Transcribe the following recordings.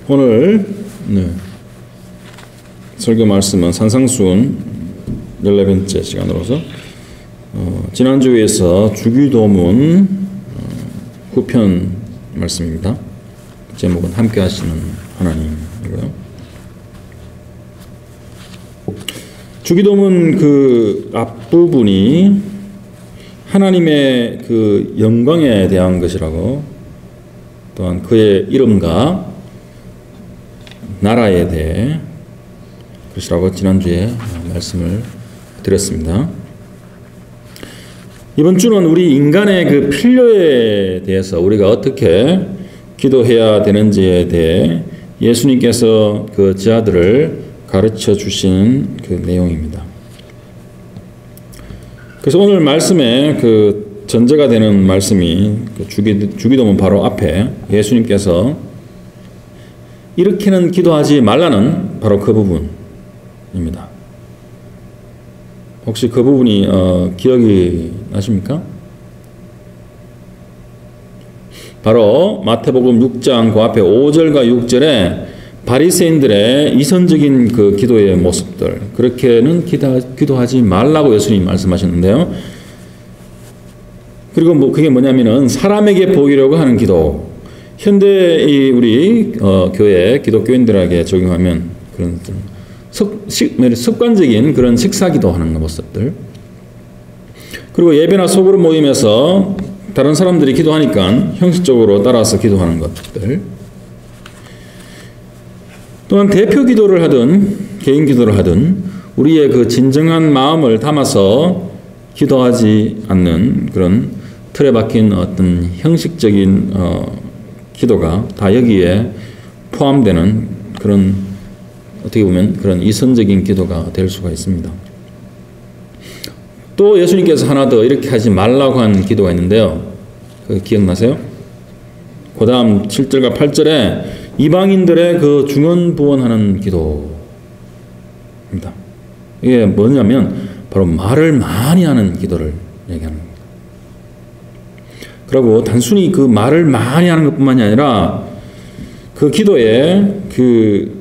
오늘 설교 말씀은 산상수훈 14번째 시간으로서 지난주에서 주기도문 후편 말씀입니다. 제목은 함께 하시는 하나님이고요. 주기도문 그 앞부분이 하나님의 그 영광에 대한 것이라고, 또한 그의 이름과 나라에 대해 것이라고 지난주에 말씀을 드렸습니다. 이번 주는 우리 인간의 그 필요에 대해서 우리가 어떻게 기도해야 되는지에 대해 예수님께서 그 제자들을 가르쳐 주신 그 내용입니다. 그래서 오늘 말씀에 그 전제가 되는 말씀이 그 주기도문 바로 앞에 예수님께서 이렇게는 기도하지 말라는 바로 그 부분입니다. 혹시 그 부분이 기억이 나십니까? 바로 마태복음 6장 그 앞에 5절과 6절에 바리새인들의 이선적인 그 기도의 모습들, 그렇게는 기도하지 말라고 예수님이 말씀하셨는데요. 그리고 그게 뭐냐면은 사람에게 보이려고 하는 기도. 현대 우리 교회 기독교인들에게 적용하면 그런 습관적인 그런 식사기도 하는 모습들. 그리고 예배나 소그룹 모임에서 다른 사람들이 기도하니까 형식적으로 따라서 기도하는 것들. 또한 대표 기도를 하든 개인 기도를 하든 우리의 그 진정한 마음을 담아서 기도하지 않는 그런 틀에 박힌 어떤 형식적인 기도가 다 여기에 포함되는 그런, 어떻게 보면 그런 이선적인 기도가 될 수가 있습니다. 또 예수님께서 하나 더 이렇게 하지 말라고 한 기도가 있는데요. 그 기억나세요? 그 다음 7절과 8절에 이방인들의 그 중언부언하는 기도입니다. 이게 뭐냐면 바로 말을 많이 하는 기도를 얘기하는 겁니다. 그리고 단순히 그 말을 많이 하는 것뿐만이 아니라 그 기도에 그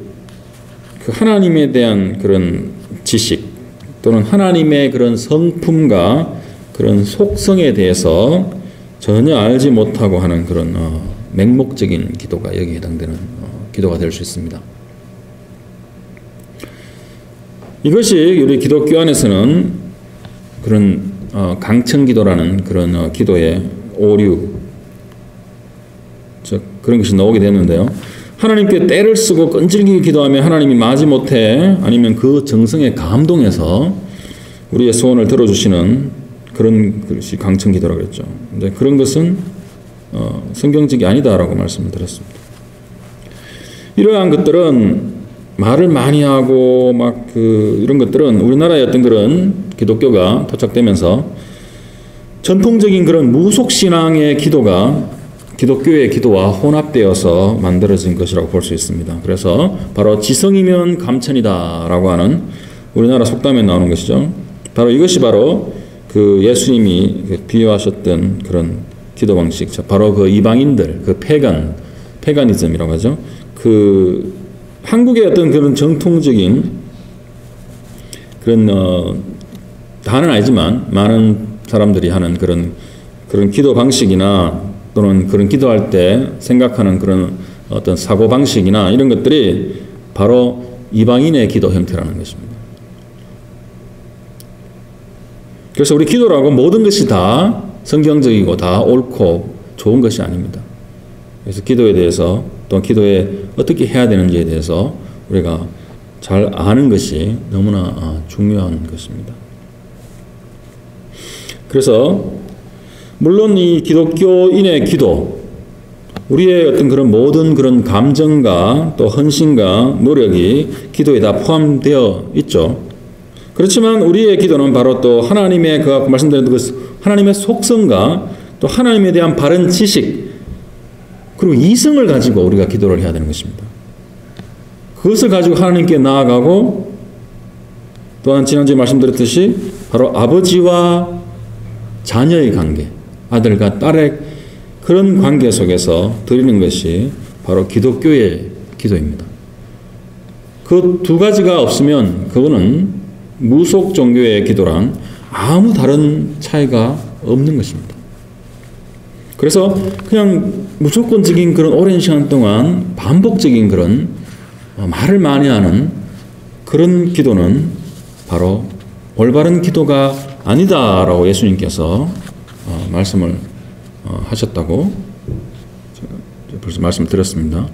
하나님에 대한 그런 지식 또는 하나님의 그런 성품과 그런 속성에 대해서 전혀 알지 못하고 하는 그런 맹목적인 기도가 여기에 해당되는 기도가 될 수 있습니다. 이것이 우리 기독교 안에서는 그런 강청기도라는 그런 기도의 오류, 즉 그런 것이 나오게 되는데요. 하나님께 때를 쓰고 끈질기게 기도하면 하나님이 마지못해 아니면 그 정성에 감동해서 우리의 소원을 들어주시는 그런 것이 강청기도라고 했죠. 근데 그런 것은 성경적이 아니다라고 말씀을 드렸습니다. 이러한 것들은 말을 많이 하고 막 이런 것들은 우리나라의 어떤 그런 기독교가 토착되면서 전통적인 그런 무속신앙의 기도가 기독교의 기도와 혼합되어서 만들어진 것이라고 볼 수 있습니다. 그래서 바로 지성이면 감천이다라고 하는 우리나라 속담에 나오는 것이죠. 바로 이것이 바로 그 예수님이 비유하셨던 그런 기도 방식, 바로 그 이방인들, 그 페가니즘이라고 하죠. 그 한국의 어떤 그런 정통적인 그런 다는 아니지만 많은 사람들이 하는 그런 기도 방식이나 또는 그런 기도할 때 생각하는 그런 어떤 사고 방식이나 이런 것들이 바로 이방인의 기도 형태라는 것입니다. 그래서 우리 기도라고 모든 것이 다 성경적이고 다 옳고 좋은 것이 아닙니다. 그래서 기도에 대해서 또 기도에 어떻게 해야 되는지에 대해서 우리가 잘 아는 것이 너무나 중요한 것입니다. 그래서 물론 이 기독교인의 기도, 우리의 어떤 그런 모든 그런 감정과 또 헌신과 노력이 기도에 다 포함되어 있죠. 그렇지만 우리의 기도는 바로 또 하나님의 그 아까 말씀드린 그 하나님의 속성과 또 하나님에 대한 바른 지식 그리고 이성을 가지고 우리가 기도를 해야 되는 것입니다. 그것을 가지고 하나님께 나아가고 또한 지난주에 말씀드렸듯이 바로 아버지와 자녀의 관계, 아들과 딸의 그런 관계 속에서 드리는 것이 바로 기독교의 기도입니다. 그 두 가지가 없으면 그거는 무속 종교의 기도랑 아무 다른 차이가 없는 것입니다. 그래서 그냥 무조건적인 그런 오랜 시간 동안 반복적인 그런 말을 많이 하는 그런 기도는 바로 올바른 기도가 아니다라고 예수님께서 말씀을 하셨다고 제가 벌써 말씀을 드렸습니다.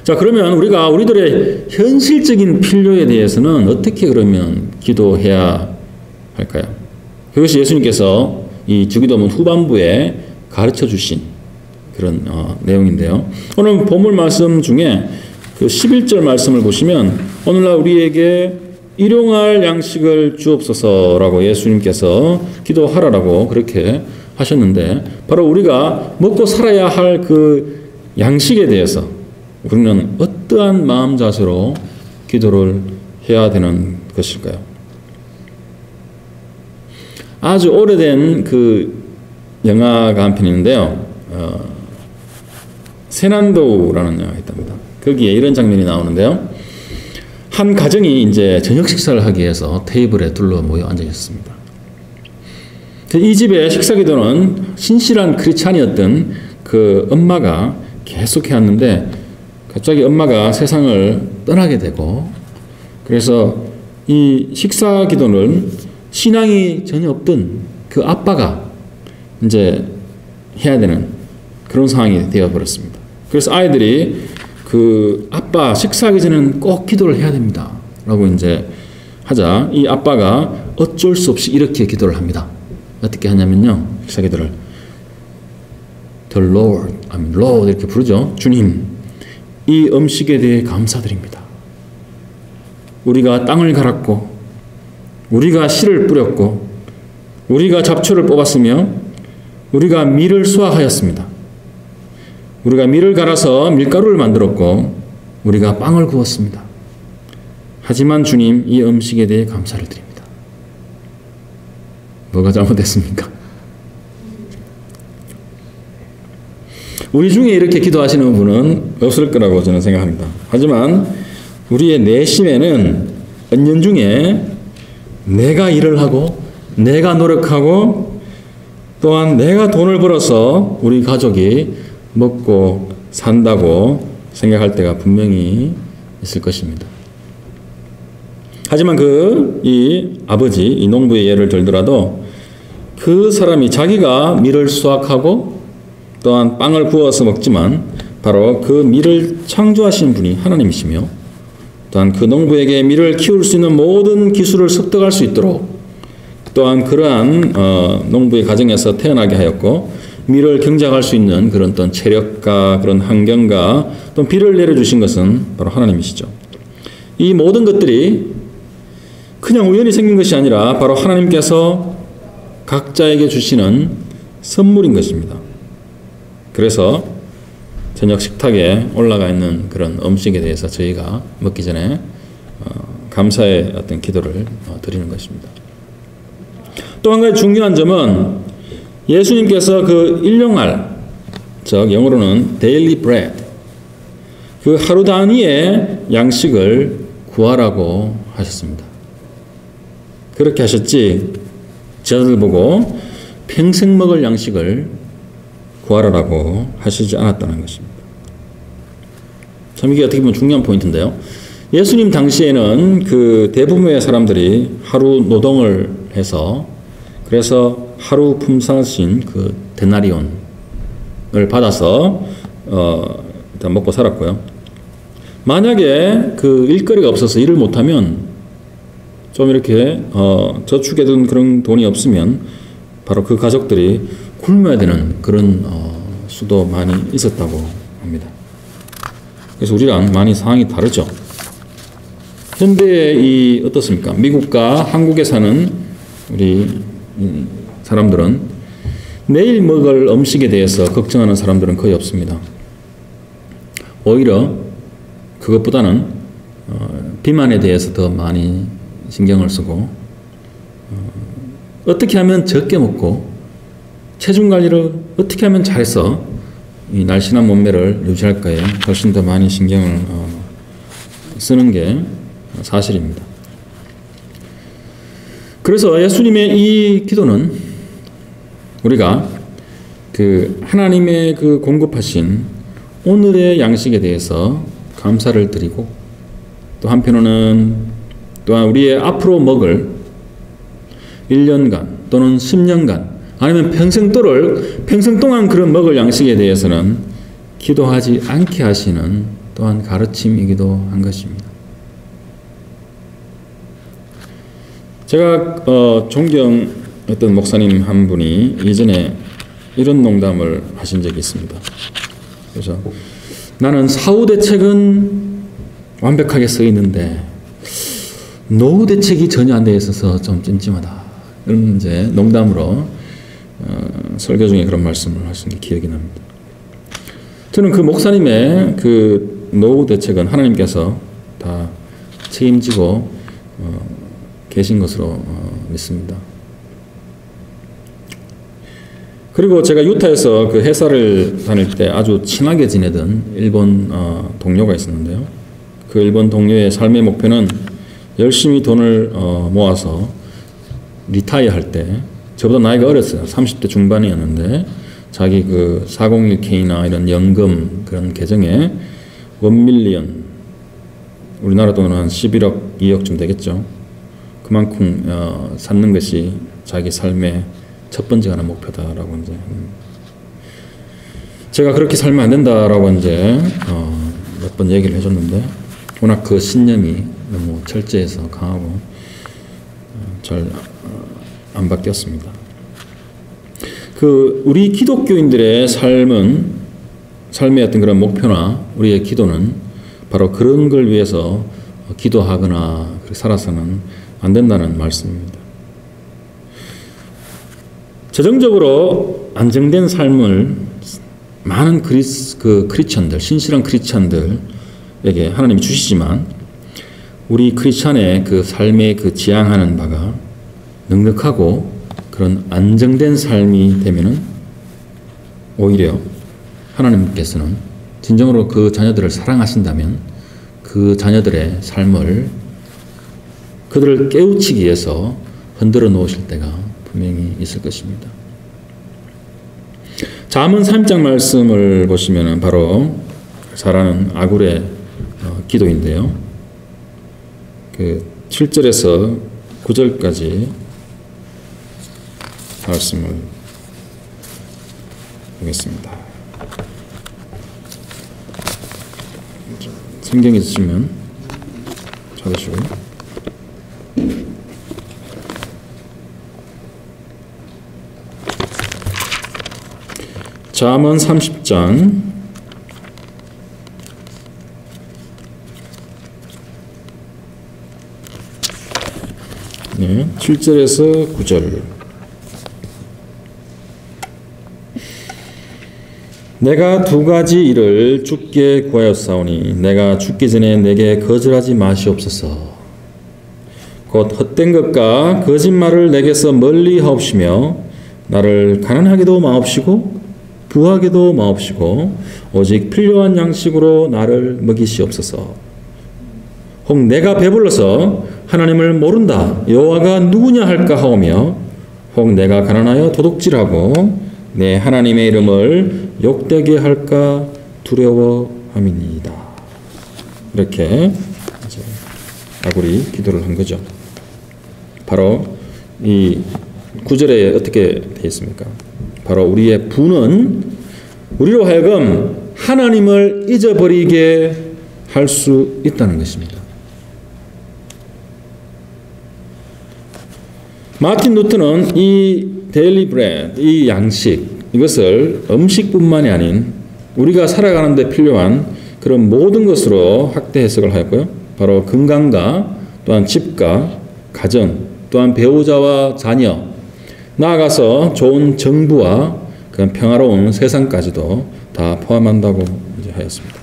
자, 그러면 우리가 우리들의 현실적인 필요에 대해서는 어떻게 그러면 기도해야 할까요? 그것이 예수님께서 이 주기도문 후반부에 가르쳐 주신 그런 내용인데요. 오늘 본문 말씀 중에 그 11절 말씀을 보시면 오늘날 우리에게 일용할 양식을 주옵소서라고 예수님께서 기도하라라고 그렇게 하셨는데, 바로 우리가 먹고 살아야 할 그 양식에 대해서 우리는 어떠한 마음 자세로 기도를 해야 되는 것일까요? 아주 오래된 그 영화가 한 편 있는데요. 세난도우라는 영화가 있답니다. 거기에 이런 장면이 나오는데요. 한 가정이 이제 저녁 식사를 하기 위해서 테이블에 둘러 모여 앉아 있었습니다. 이 집의 식사 기도는 신실한 크리스찬이었던 그 엄마가 계속 해왔는데, 갑자기 엄마가 세상을 떠나게 되고, 그래서 이 식사 기도는 신앙이 전혀 없던 그 아빠가 이제 해야 되는 그런 상황이 되어버렸습니다. 그래서 아이들이 그 아빠 식사하기 전에는 꼭 기도를 해야 됩니다 라고 이제 하자, 이 아빠가 어쩔 수 없이 이렇게 기도를 합니다. 어떻게 하냐면요, 식사 기도를 The Lord, Lord 이렇게 부르죠. 주님, 이 음식에 대해 감사드립니다. 우리가 땅을 갈았고, 우리가 씨를 뿌렸고, 우리가 잡초를 뽑았으며, 우리가 밀을 수확하였습니다. 우리가 밀을 갈아서 밀가루를 만들었고, 우리가 빵을 구웠습니다. 하지만 주님, 이 음식에 대해 감사를 드립니다. 뭐가 잘못됐습니까? 우리 중에 이렇게 기도하시는 분은 없을 거라고 저는 생각합니다. 하지만 우리의 내심에는 은연중에 내가 일을 하고, 내가 노력하고, 또한 내가 돈을 벌어서 우리 가족이 먹고 산다고 생각할 때가 분명히 있을 것입니다. 하지만 이 아버지, 이 농부의 예를 들더라도 그 사람이 자기가 밀을 수확하고 또한 빵을 구워서 먹지만 바로 그 밀을 창조하신 분이 하나님이시며, 또한 그 농부에게 밀을 키울 수 있는 모든 기술을 습득할 수 있도록 또한 그러한 농부의 가정에서 태어나게 하였고, 밀을 경작할 수 있는 그런 어떤 체력과 그런 환경과 또 비를 내려주신 것은 바로 하나님이시죠. 이 모든 것들이 그냥 우연히 생긴 것이 아니라 바로 하나님께서 각자에게 주시는 선물인 것입니다. 그래서 저녁 식탁에 올라가 있는 그런 음식에 대해서 저희가 먹기 전에 감사의 어떤 기도를 드리는 것입니다. 또 한 가지 중요한 점은 예수님께서 그 일용할, 즉 영어로는 daily bread, 그 하루 단위의 양식을 구하라고 하셨습니다. 그렇게 하셨지 저들 보고 평생 먹을 양식을 구하라고 하시지 않았다는 것입니다. 참 이게 어떻게 보면 중요한 포인트인데요. 예수님 당시에는 그 대부분의 사람들이 하루 노동을 해서, 그래서 하루 품삯인 그 데나리온을 받아서 일단 먹고 살았고요. 만약에 그 일거리가 없어서 일을 못하면 좀 이렇게 저축해둔 그런 돈이 없으면 바로 그 가족들이 굶어야 되는 그런 수도 많이 있었다고 합니다. 그래서 우리랑 많이 상황이 다르죠. 현대의 어떻습니까? 미국과 한국에 사는 우리 사람들은 내일 먹을 음식에 대해서 걱정하는 사람들은 거의 없습니다. 오히려 그것보다는 비만에 대해서 더 많이 신경을 쓰고, 어떻게 하면 적게 먹고 체중 관리를 어떻게 하면 잘해서 이 날씬한 몸매를 유지할까에 훨씬 더 많이 신경을 쓰는 게 사실입니다. 그래서 예수님의 이 기도는 우리가 그 하나님의 그 공급하신 오늘의 양식에 대해서 감사를 드리고, 또 한편으로는 또한 우리의 앞으로 먹을 1년간 또는 10년간 아니면 평생 동안 그런 먹을 양식에 대해서는 기도하지 않게 하시는 또한 가르침이기도 한 것입니다. 제가 존경했던 목사님 한 분이 예전에 이런 농담을 하신 적이 있습니다. 그래서 나는 사후 대책은 완벽하게 써 있는데 노후 대책이 전혀 안 되어 있어서 좀 찜찜하다. 이런 이제 농담으로 설교 중에 그런 말씀을 하신 게 기억이 납니다. 저는 그 목사님의 그 노후 대책은 하나님께서 다 책임지고 계신 것으로 믿습니다. 그리고 제가 유타에서 그 회사를 다닐 때 아주 친하게 지내던 일본 동료가 있었는데요. 그 일본 동료의 삶의 목표는 열심히 돈을 모아서 리타이어 할 때, 저보다 나이가 어렸어요. 30대 중반이었는데 자기 그 401k나 이런 연금 그런 계정에 1밀리언, 우리나라 돈으로 한 11억, 2억쯤 되겠죠. 그만큼 쌓는 것이 자기 삶의 첫 번째 하나 목표다라고 이제 제가 그렇게 살면 안 된다라고 이제 몇 번 얘기를 해줬는데 워낙 그 신념이 너무 철저해서 강하고 잘 안 바뀌었습니다. 그 우리 기독교인들의 삶의 어떤 그런 목표나 우리의 기도는 바로 그런 걸 위해서 기도하거나 그렇게 살아서는 안 된다는 말씀입니다. 재정적으로 안정된 삶을 많은 크리스천들, 신실한 크리스천들에게 하나님이 주시지만 우리 크리스천의 그 삶에 그 지향하는 바가 넉넉하고 그런 안정된 삶이 되면은 오히려 하나님께서는 진정으로 그 자녀들을 사랑하신다면 그 자녀들의 삶을 그들을 깨우치기 위해서 흔들어 놓으실 때가 분명히 있을 것입니다. 잠언 3장 말씀을 보시면 바로 잘 아는 아굴의 기도인데요. 그 7절에서 9절까지 말씀을 보겠습니다. 성경 있으시면 찾으시고요. 잠언 30장 7절에서 9절. 내가 두 가지 일을 주께 구하였사오니 내가 죽기 전에 내게 거절하지 마시옵소서. 곧 헛된 것과 거짓말을 내게서 멀리 하옵시며 나를 가난하게도 마옵시고 부하게도 마옵시고 오직 필요한 양식으로 나를 먹이시옵소서. 혹 내가 배불러서 하나님을 모른다 여호와가 누구냐 할까 하오며 혹 내가 가난하여 도둑질하고 내 하나님의 이름을 욕되게 할까 두려워함이니이다. 이렇게 이제 아굴이 기도를 한 거죠. 바로 이 9절에 어떻게 되어 있습니까? 바로 우리의 부는 우리로 하여금 하나님을 잊어버리게 할 수 있다는 것입니다. 마틴 루터는 이 데일리 브레드, 이 양식, 이것을 음식뿐만이 아닌 우리가 살아가는 데 필요한 그런 모든 것으로 확대 해석을 하였고요. 바로 건강과 또한 집과 가정, 또한 배우자와 자녀, 나아가서 좋은 정부와 그런 평화로운 세상까지도 다 포함한다고 이제 하였습니다.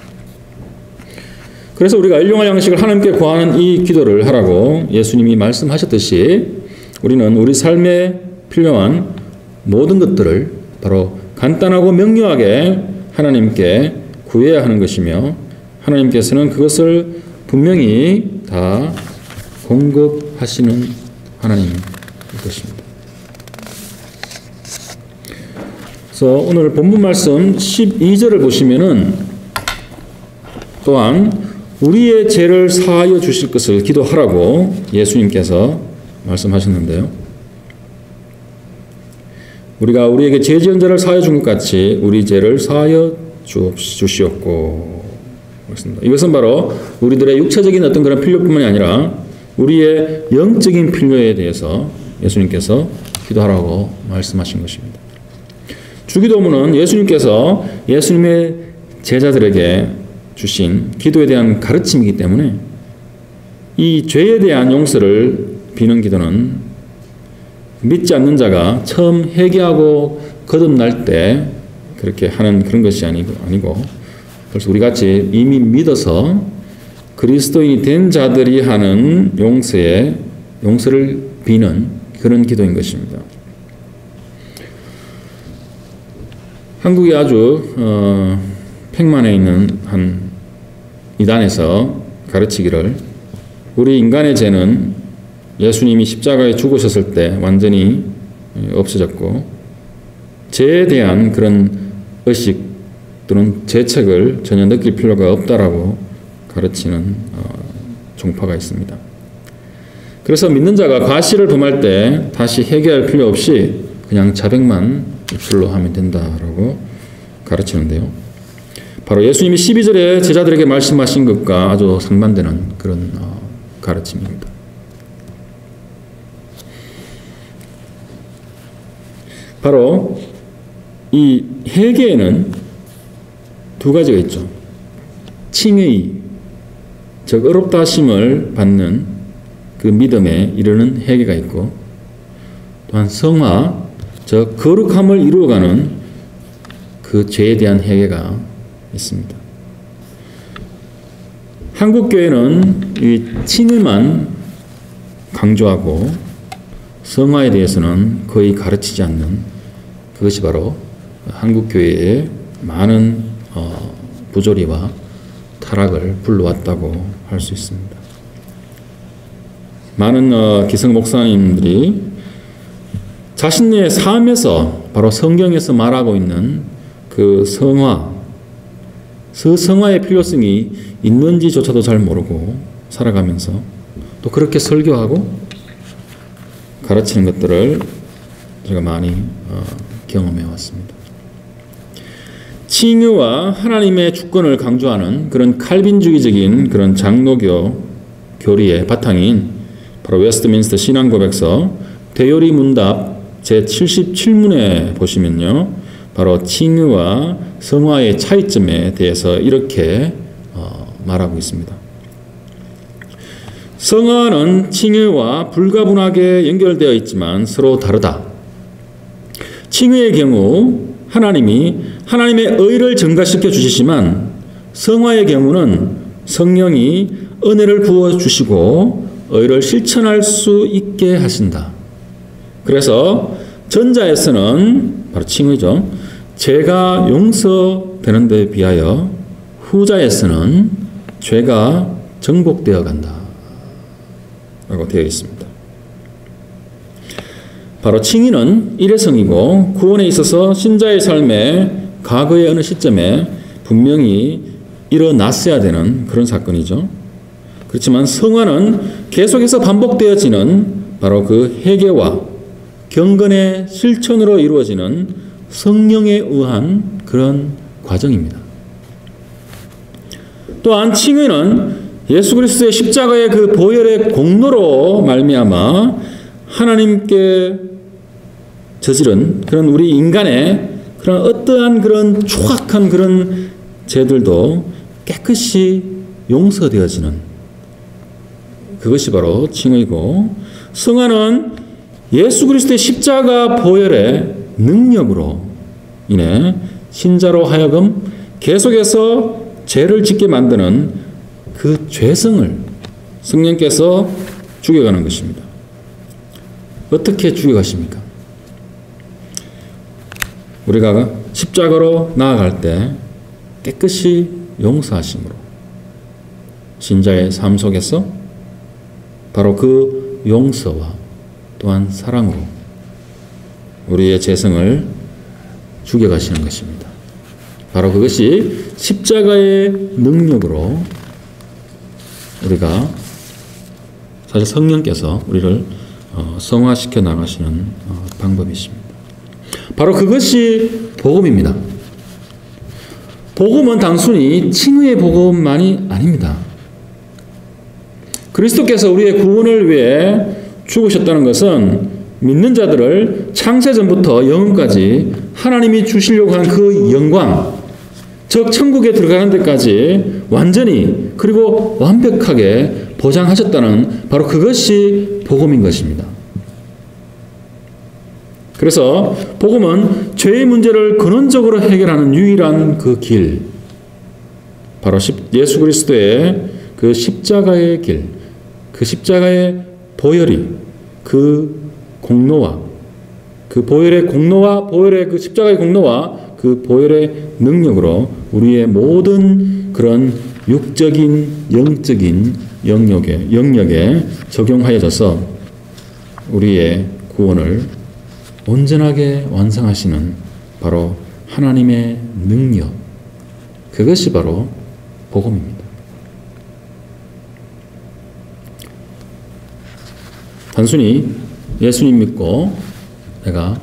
그래서 우리가 일용할 양식을 하나님께 구하는 이 기도를 하라고 예수님이 말씀하셨듯이 우리는 우리 삶에 필요한 모든 것들을 바로 간단하고 명료하게 하나님께 구해야 하는 것이며 하나님께서는 그것을 분명히 다 공급하시는 하나님일 것입니다. 그래서 오늘 본문 말씀 12절을 보시면은 또한 우리의 죄를 사하여 주실 것을 기도하라고 예수님께서 말씀하셨는데요. 우리가 우리에게 죄 지은 자를 사하여 준 것 같이 우리 죄를 사하여 주시옵고. 이것은 바로 우리들의 육체적인 어떤 그런 필요뿐만이 아니라 우리의 영적인 필요에 대해서 예수님께서 기도하라고 말씀하신 것입니다. 주기도문은 예수님께서 예수님의 제자들에게 주신 기도에 대한 가르침이기 때문에 이 죄에 대한 용서를 비는 기도는 믿지 않는 자가 처음 회개하고 거듭날 때 그렇게 하는 그런 것이 아니고 벌써 우리같이 이미 믿어서 그리스도인이 된 자들이 하는 용서를 비는 그런 기도인 것입니다. 한국이 아주 팽만에 있는 한 이단에서 가르치기를 우리 인간의 죄는 예수님이 십자가에 죽으셨을 때 완전히 없어졌고 죄에 대한 그런 의식 또는 죄책을 전혀 느낄 필요가 없다라고 가르치는 종파가 있습니다. 그래서 믿는 자가 과실을 범할 때 다시 회개할 필요 없이 그냥 자백만 입술로 하면 된다라고 가르치는데요. 바로 예수님이 12절에 제자들에게 말씀하신 것과 아주 상반되는 그런 가르침입니다. 바로 이 회개에는 두 가지가 있죠. 칭의, 즉 의롭다 하심을 받는 그 믿음에 이르는 회개가 있고 또한 성화, 즉 거룩함을 이루어가는 그 죄에 대한 회개가 있습니다. 한국교회는 이 칭의만 강조하고 성화에 대해서는 거의 가르치지 않는 그것이 바로 한국교회의 많은 부조리와 타락을 불러왔다고 할 수 있습니다. 많은 기성 목사님들이 자신의 삶에서 바로 성경에서 말하고 있는 그 성화의 필요성이 있는지조차도 잘 모르고 살아가면서 또 그렇게 설교하고 가르치는 것들을 제가 많이 경험해 왔습니다. 칭의와 하나님의 주권을 강조하는 그런 칼빈주의적인 그런 장로교 교리의 바탕인 바로 웨스트민스터 신앙고백서 대요리 문답 제77문에 보시면요. 바로 칭의와 성화의 차이점에 대해서 이렇게 말하고 있습니다. 성화는 칭의와 불가분하게 연결되어 있지만 서로 다르다. 칭의의 경우 하나님이 하나님의 의를 증가시켜 주시지만 성화의 경우는 성령이 은혜를 부어주시고 의를 실천할 수 있게 하신다. 그래서 전자에서는 바로 칭의죠. 죄가 용서되는 데 비하여 후자에서는 죄가 정복되어 간다. 라고 되어 있습니다. 바로 칭의는 일회성이고 구원에 있어서 신자의 삶에 과거의 어느 시점에 분명히 일어났어야 되는 그런 사건이죠. 그렇지만 성화는 계속해서 반복되어지는 바로 그 회개와 경건의 실천으로 이루어지는 성령에 의한 그런 과정입니다. 또한 칭의는 예수 그리스도의 십자가의 그 보혈의 공로로 말미암아 하나님께 저지른 그런 우리 인간의 그런 어떠한 그런 추악한 그런 죄들도 깨끗이 용서되어지는 그것이 바로 칭의고, 성화는 예수 그리스도의 십자가 보혈의 능력으로 인해 신자로 하여금 계속해서 죄를 짓게 만드는 그 죄성을 성령께서 죽여가는 것입니다. 어떻게 죽여가십니까? 우리가 십자가로 나아갈 때 깨끗이 용서하심으로 신자의 삶 속에서 바로 그 용서와 또한 사랑으로 우리의 재성을 죽여가시는 것입니다. 바로 그것이 십자가의 능력으로 우리가 사실 성령께서 우리를 성화시켜 나가시는 방법이십니다. 바로 그것이 복음입니다. 복음은 단순히 칭의의 복음만이 아닙니다. 그리스도께서 우리의 구원을 위해 죽으셨다는 것은 믿는 자들을 창세전부터 영혼까지 하나님이 주시려고 하는 그 영광, 즉 천국에 들어가는 데까지 완전히 그리고 완벽하게 보장하셨다는 바로 그것이 복음인 것입니다. 그래서 복음은 죄의 문제를 근원적으로 해결하는 유일한 그 길, 바로 예수 그리스도의 그 십자가의 길, 그 십자가의 보혈이 그 공로와 그 보혈의 공로와 보혈의 그 십자가의 공로와 그 보혈의 능력으로 우리의 모든 그런 육적인 영적인 영역에 적용하여져서 우리의 구원을 온전하게 완성하시는 바로 하나님의 능력, 그것이 바로 복음입니다. 단순히 예수님 믿고 내가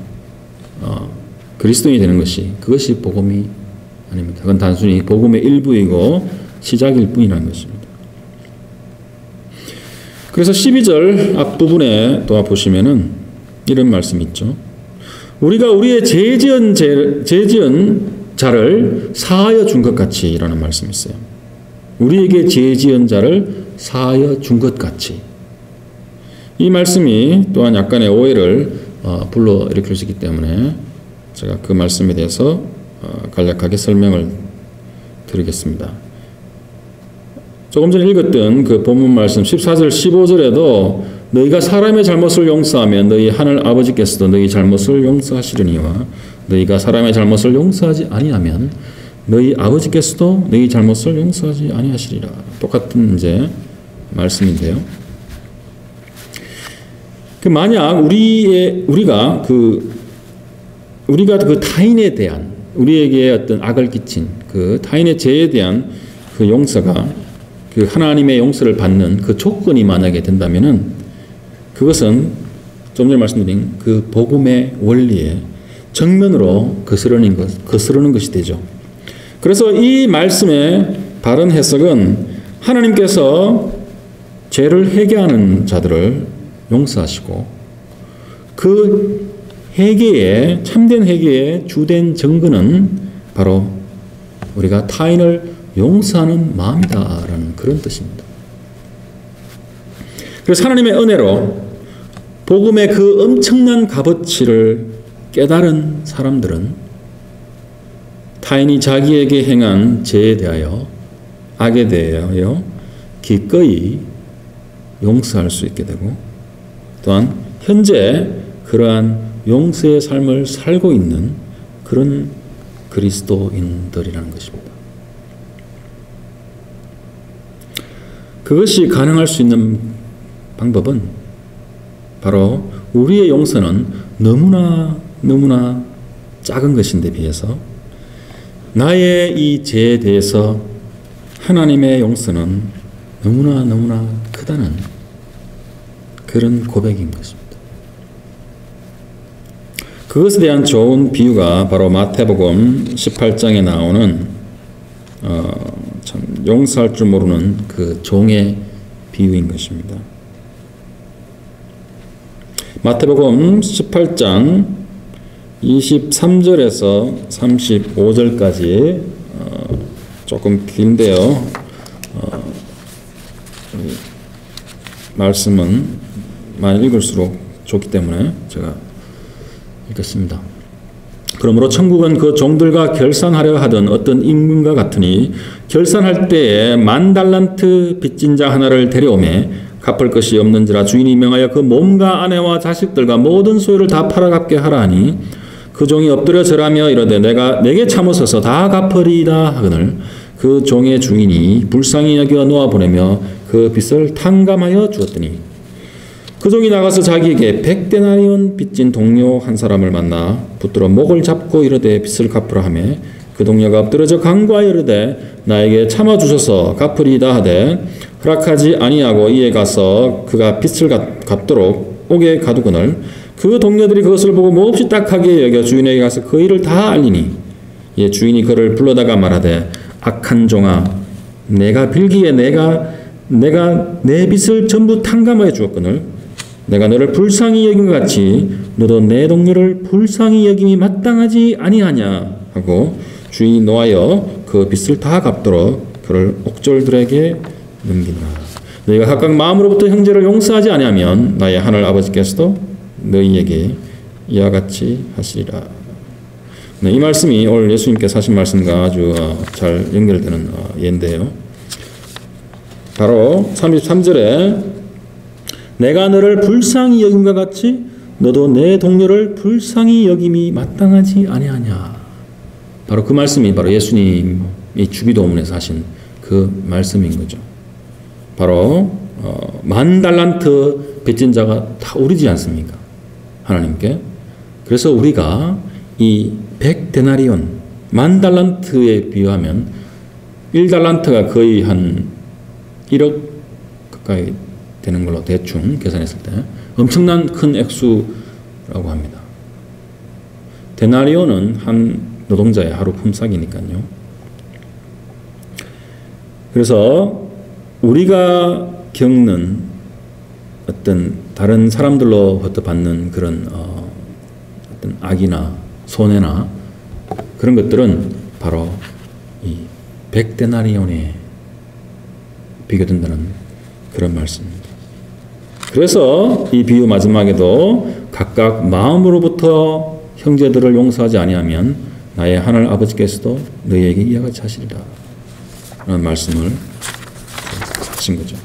그리스도인이 되는 것이 그것이 복음이 아닙니다. 그건 단순히 복음의 일부이고 시작일 뿐이라는 것입니다. 그래서 12절 앞부분에 또 보시면은 이런 말씀이 있죠. 우리가 우리의 죄 지은 자를 사하여 준 것 같이 라는 말씀이 있어요. 우리에게 죄 지은 자를 사하여 준 것 같이. 이 말씀이 또한 약간의 오해를 불러일으킬 수 있기 때문에 제가 그 말씀에 대해서 간략하게 설명을 드리겠습니다. 조금 전에 읽었던 그 본문 말씀 14절 15절에도 너희가 사람의 잘못을 용서하면 너희 하늘 아버지께서도 너희 잘못을 용서하시려니와 너희가 사람의 잘못을 용서하지 아니하면 너희 아버지께서도 너희 잘못을 용서하지 아니하시리라. 똑같은 이제 말씀인데요. 만약 우리가 그 타인에 대한 우리에게 어떤 악을 끼친 그 타인의 죄에 대한 그 용서가 그 하나님의 용서를 받는 그 조건이 만약에 된다면은 그것은 좀 전에 말씀드린 그 복음의 원리에 정면으로 거스르는 것이 되죠. 그래서 이 말씀의 바른 해석은 하나님께서 죄를 회개하는 자들을 용서하시고 그 회개의 참된 회개의 주된 증거는 바로 우리가 타인을 용서하는 마음이다라는 그런 뜻입니다. 그래서 하나님의 은혜로 복음의 그 엄청난 값어치를 깨달은 사람들은 타인이 자기에게 행한 죄에 대하여 악에 대하여 기꺼이 용서할 수 있게 되고 또한 현재 그러한 용서의 삶을 살고 있는 그런 그리스도인들이라는 것입니다. 그것이 가능할 수 있는 방법은 바로 우리의 용서는 너무나 작은 것인데 비해서 나의 이 죄에 대해서 하나님의 용서는 너무나 크다는 그런 고백인 것입니다. 그것에 대한 좋은 비유가 바로 마태복음 18장에 나오는 참 용서할 줄 모르는 그 종의 비유인 것입니다. 마태복음 18장 23절에서 35절까지 조금 긴데요. 말씀은 많이 읽을수록 좋기 때문에 제가 읽겠습니다. 그러므로 천국은 그 종들과 결산하려 하던 어떤 임금과 같으니 결산할 때에 10,000달란트 빚진 자 하나를 데려오매 갚을 것이 없는지라 주인이 명하여 그 몸과 아내와 자식들과 모든 소유를 다 팔아 갚게 하라 하니 그 종이 엎드려 절하며 이르되 내가 내게 참으소서 다 갚으리이다 하거늘 그 종의 주인이 불쌍히 여겨 놓아 보내며 그 빚을 탕감하여 주었더니 그 종이 나가서 자기에게 100데나리온 빚진 동료 한 사람을 만나 붙들어 목을 잡고 이르되 빚을 갚으라 하매 그 동료가 엎드러져 간구하여 이르되 나에게 참아 주소서 갚으리이다 하되 허락하지 아니하고 이에 가서 그가 빚을 갚도록 옥에 가두거늘 그 동료들이 그것을 보고 몹시 딱하게 여겨 주인에게 가서 그 일을 다 알리니 이에 주인이 그를 불러다가 말하되 악한 종아 내가 빌기에 내가 내 빚을 전부 탕감하여 주었거늘 내가 너를 불쌍히 여긴 것 같이 너도 내 동료를 불쌍히 여김이 마땅하지 아니하냐 하고 주인이 노하여 그 빚을 다 갚도록 그를 옥졸들에게 넘기니라. 너희가 각각 마음으로부터 형제를 용서하지 아니하면 나의 하늘 아버지께서도 너희에게 이와 같이 하시리라. 네, 이 말씀이 오늘 예수님께서 하신 말씀과 아주 잘 연결되는 예인데요. 바로 33절에 내가 너를 불쌍히 여김과 같이 너도 내 동료를 불쌍히 여김이 마땅하지 아니하냐. 바로 그 말씀이 바로 예수님이 주기도문에서 하신 그 말씀인 거죠. 바로 10,000달란트 빚진 자가 다 우리지 않습니까? 하나님께. 그래서 우리가 이 100데나리온 10,000달란트에 비유하면 1달란트가 거의 한 1억 가까이 되는 걸로 대충 계산했을 때 엄청난 큰 액수라고 합니다. 데나리온은 한 노동자의 하루 품삯이니까요. 그래서 우리가 겪는 어떤 다른 사람들로부터 받는 그런 어떤 악이나 손해나 그런 것들은 바로 이 100데나리온에 비교된다는 그런 말씀입니다. 그래서 이 비유 마지막에도 각각 마음으로부터 형제들을 용서하지 아니하면 나의 하늘 아버지께서도 너희에게 이와 같이 하시리라 라는 말씀을 하신 거죠.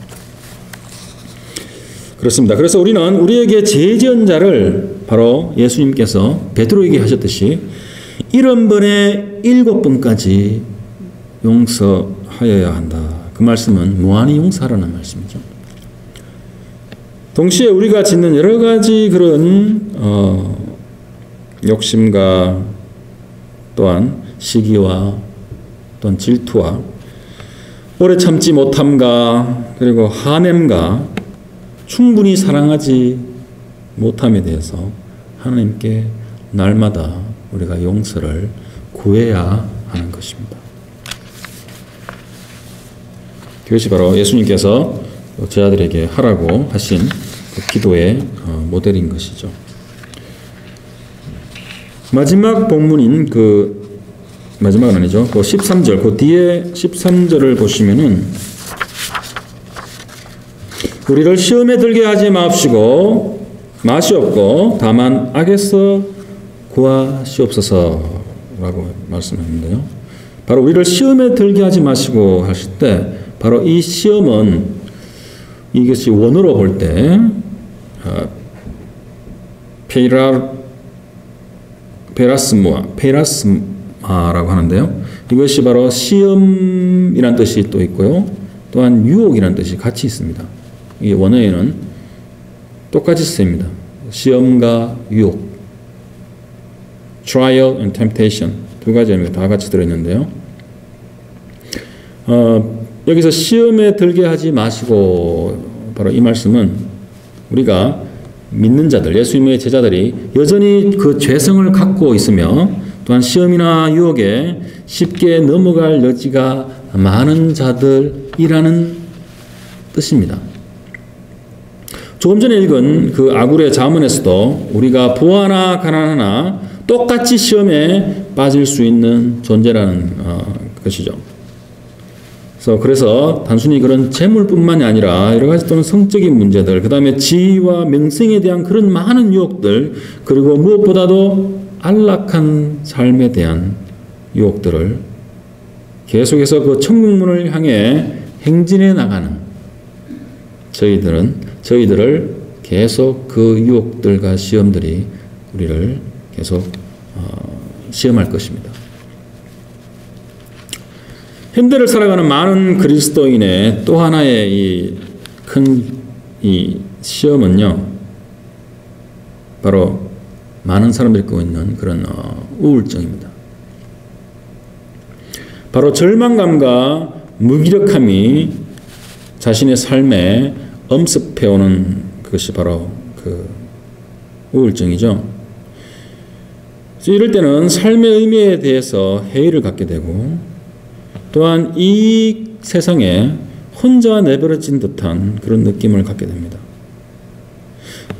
그렇습니다. 그래서 우리는 우리에게 죄 지은 자를 바로 예수님께서 베드로에게 하셨듯이 70번에 7번까지 용서하여야 한다. 그 말씀은 무한히 용서하라는 말씀이죠. 동시에 우리가 짓는 여러 가지 그런 욕심과 또한 시기와 또한 질투와 오래 참지 못함과 그리고 한엠과 충분히 사랑하지 못함에 대해서 하나님께 날마다 우리가 용서를 구해야 하는 것입니다. 그것이 바로 예수님께서 제자들에게 하라고 하신 그 기도의 모델인 것이죠. 마지막 본문인 마지막은 아니죠. 그 13절, 그 뒤에 13절을 보시면은 우리를 시험에 들게 하지 마옵시고 마시옵고 다만 악에서 구하시옵소서라고 말씀했는데요. 바로 우리를 시험에 들게 하지 마시고 하실 때 바로 이 시험은 이것이 원어로 볼 때 페라스마라고 하는데요. 이것이 바로 시험이란 뜻이 또 있고요. 또한 유혹이란 뜻이 같이 있습니다. 이 원어에는 똑같이 쓰입니다. 시험과 유혹, trial and temptation 두 가지 의미가 다 같이 들어있는데요. 여기서 시험에 들게 하지 마시고 바로 이 말씀은 우리가 믿는 자들, 예수님의 제자들이 여전히 그 죄성을 갖고 있으며 또한 시험이나 유혹에 쉽게 넘어갈 여지가 많은 자들이라는 뜻입니다. 조금 전에 읽은 그 아굴의 자문에서도 우리가 부하나 가난하나 똑같이 시험에 빠질 수 있는 존재라는 것이죠. 그래서 단순히 그런 재물뿐만이 아니라 여러 가지 또는 성적인 문제들, 그 다음에 지위와 명성에 대한 그런 많은 유혹들, 그리고 무엇보다도 안락한 삶에 대한 유혹들을 계속해서 그 천국문을 향해 행진해 나가는 저희들을 계속 그 유혹들과 시험들이 우리를 계속 시험할 것입니다. 현대를 살아가는 많은 그리스도인의 또 하나의 큰 시험은요, 바로 많은 사람들이 겪고 있는 그런 우울증입니다. 바로 절망감과 무기력함이 자신의 삶에 엄습해오는 그것이 바로 그 우울증이죠. 이럴 때는 삶의 의미에 대해서 회의를 갖게 되고, 또한 이 세상에 혼자 내버려진 듯한 그런 느낌을 갖게 됩니다.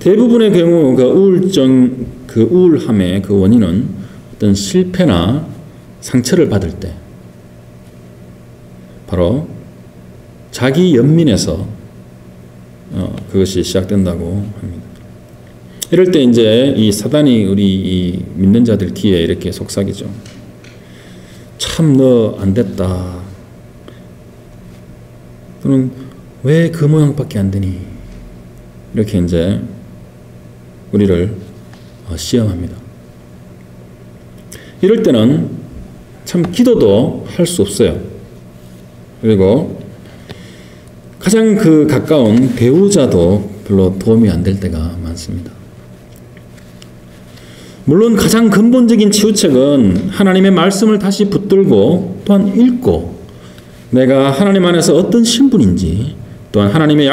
대부분의 경우 그 우울증, 그 우울함의 그 원인은 어떤 실패나 상처를 받을 때, 바로 자기 연민에서 그것이 시작된다고 합니다. 이럴 때 이제 이 사단이 우리 이 믿는 자들 뒤에 이렇게 속삭이죠. 참 너 안 됐다. 또는 왜 그 모양밖에 안 되니? 이렇게 이제 우리를 시험합니다. 이럴 때는 참 기도도 할 수 없어요. 그리고 가장 그 가까운 배우자도 별로 도움이 안 될 때가 많습니다. 물론 가장 근본적인 치유책은 하나님의 말씀을 다시 붙들고 또한 읽고, 내가 하나님 안에서 어떤 신분인지, 또한 하나님의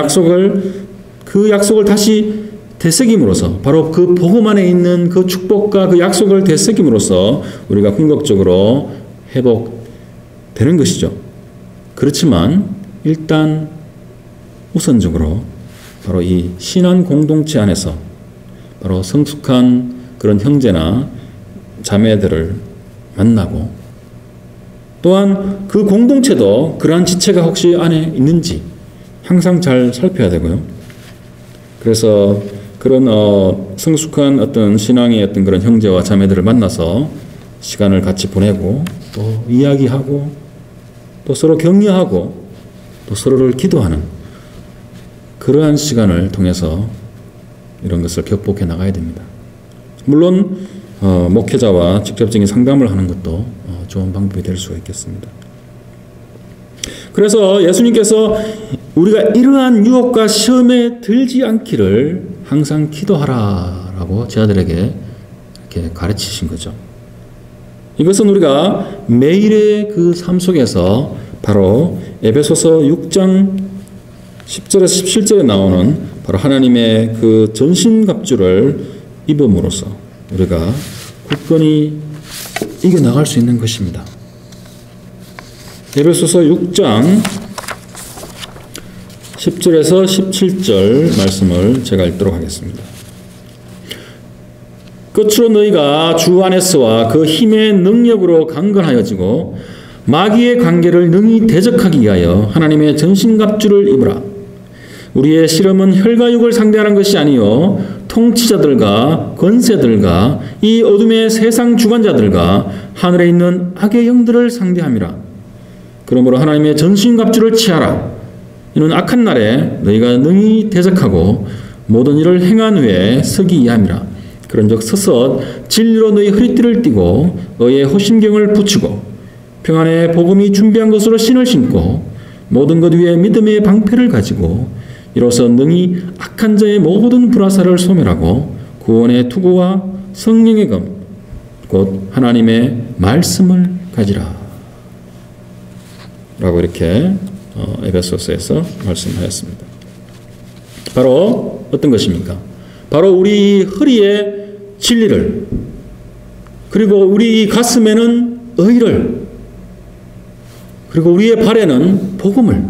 그 약속을 다시 되새김으로써, 바로 그 복음 안에 있는 그 축복과 그 약속을 되새김으로써 우리가 궁극적으로 회복되는 것이죠. 그렇지만 일단 우선적으로 바로 이 신앙 공동체 안에서 바로 성숙한 그런 형제나 자매들을 만나고, 또한 그 공동체도 그러한 지체가 혹시 안에 있는지 항상 잘 살펴야 되고요. 그래서 그런 성숙한 어떤 신앙의 어떤 그런 형제와 자매들을 만나서 시간을 같이 보내고, 또 이야기하고, 또 서로 격려하고, 또 서로를 기도하는 그러한 시간을 통해서 이런 것을 극복해 나가야 됩니다. 물론 목회자와 직접적인 상담을 하는 것도 좋은 방법이 될 수가 있겠습니다. 그래서 예수님께서 우리가 이러한 유혹과 시험에 들지 않기를 항상 기도하라라고 제자들에게 이렇게 가르치신 거죠. 이것은 우리가 매일의 그 삶 속에서 바로 에베소서 6장 10절에서 17절에 나오는 바로 하나님의 그 전신갑주를 입음으로써 우리가 굳건히 이겨나갈 수 있는 것입니다. 에베소서 6장 10절에서 17절 말씀을 제가 읽도록 하겠습니다. 끝으로 너희가 주 안에서와 그 힘의 능력으로 강건하여지고 마귀의 관계를 능히 대적하기 위하여 하나님의 전신갑주를 입으라. 우리의 실험은 혈과 육을 상대하는 것이 아니요 통치자들과 권세들과 이 어둠의 세상 주관자들과 하늘에 있는 악의 영들을 상대함이라. 그러므로 하나님의 전신갑주를 취하라. 이는 악한 날에 너희가 능히 대적하고 모든 일을 행한 후에 서기 이함이라. 그런즉 서서 진리로 너희 허리띠를 띠고 의의 호심경을 붙이고 평안의 복음이 준비한 것으로 신을 신고 모든 것 위에 믿음의 방패를 가지고 이로써 능히 악한 자의 모든 불화살을 소멸하고 구원의 투구와 성령의 검 곧 하나님의 말씀을 가지라 라고 이렇게 에베소서에서 말씀하였습니다. 바로 어떤 것입니까? 바로 우리 허리에 진리를, 그리고 우리 가슴에는 의를, 그리고 우리의 발에는 복음을,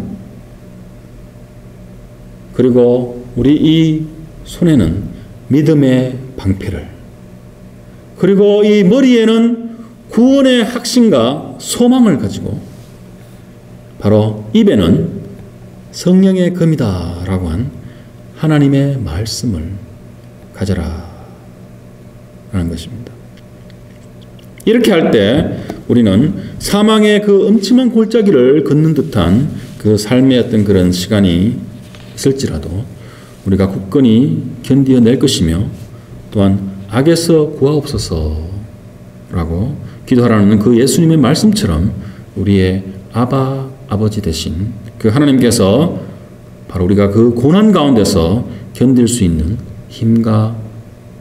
그리고 우리 이 손에는 믿음의 방패를, 그리고 이 머리에는 구원의 확신과 소망을 가지고 바로 입에는 성령의 검이다 라고 한 하나님의 말씀을 가져라 라는 것입니다. 이렇게 할 때 우리는 사망의 그 엄침한 골짜기를 걷는 듯한 그 삶의 어떤 그런 시간이 있을지라도 우리가 굳건히 견디어낼 것이며, 또한 악에서 구하옵소서 라고 기도하라는 그 예수님의 말씀처럼 우리의 아버지 되신 그 하나님께서 바로 우리가 그 고난 가운데서 견딜 수 있는 힘과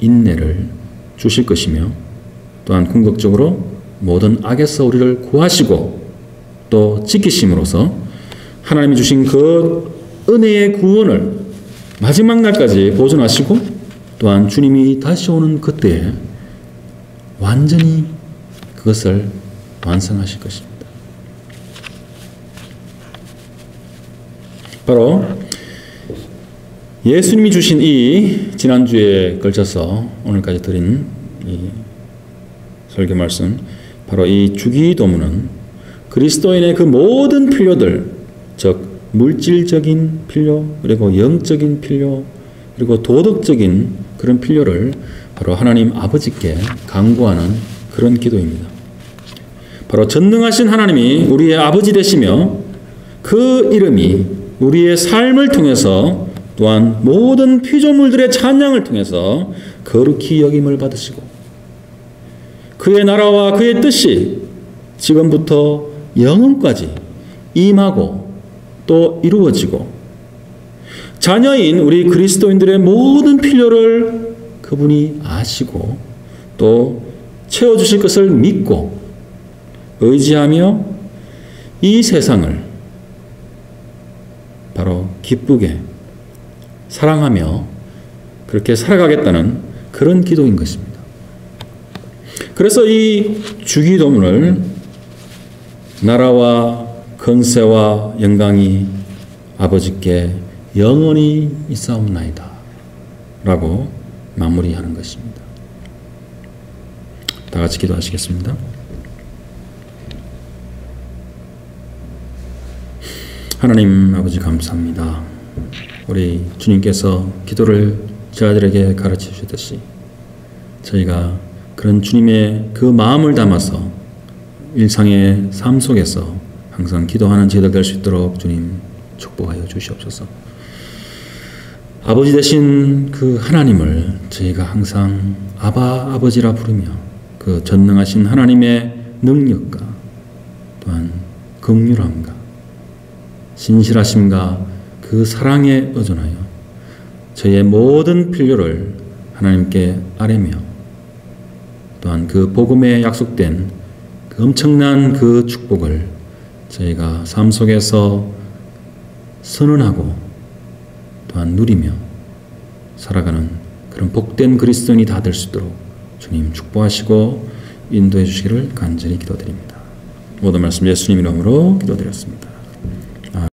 인내를 주실 것이며, 또한 궁극적으로 모든 악에서 우리를 구하시고 또 지키심으로써 하나님이 주신 그 은혜의 구원을 마지막 날까지 보존하시고, 또한 주님이 다시 오는 그때에 완전히 그것을 완성하실 것입니다. 바로 예수님이 주신 이 지난주에 걸쳐서 오늘까지 드린 이 설교 말씀, 바로 이 주기도문은 그리스도인의 그 모든 필요들, 즉 물질적인 필요, 그리고 영적인 필요, 그리고 도덕적인 그런 필요를 바로 하나님 아버지께 간구하는 그런 기도입니다. 바로 전능하신 하나님이 우리의 아버지 되시며 그 이름이 우리의 삶을 통해서 또한 모든 피조물들의 찬양을 통해서 거룩히 여김을 받으시고, 그의 나라와 그의 뜻이 지금부터 영원까지 임하고 또 이루어지고, 자녀인 우리 그리스도인들의 모든 필요를 그분이 아시고 또 채워주실 것을 믿고 의지하며 이 세상을 바로 기쁘게 사랑하며 그렇게 살아가겠다는 그런 기도인 것입니다. 그래서 이 주기도문을 나라와 권세와 영광이 아버지께 영원히 있사옵나이다 라고 마무리하는 것입니다. 다 같이 기도하시겠습니다. 하나님 아버지 감사합니다. 우리 주님께서 기도를 저희들에게 가르쳐 주셨듯이 저희가 그런 주님의 그 마음을 담아서 일상의 삶 속에서 항상 기도하는 저희들 될 수 있도록 주님 축복하여 주시옵소서. 아버지 되신 그 하나님을 저희가 항상 아버지라 부르며 그 전능하신 하나님의 능력과 또한 긍휼함과 신실하심과 그 사랑에 의존하여 저희의 모든 필요를 하나님께 아뢰며, 또한 그 복음에 약속된 그 엄청난 그 축복을 저희가 삶 속에서 선언하고 또한 누리며 살아가는 그런 복된 그리스도인이 다 될 수 있도록 주님 축복하시고 인도해 주시기를 간절히 기도드립니다. 모든 말씀 예수님 이름으로 기도드렸습니다.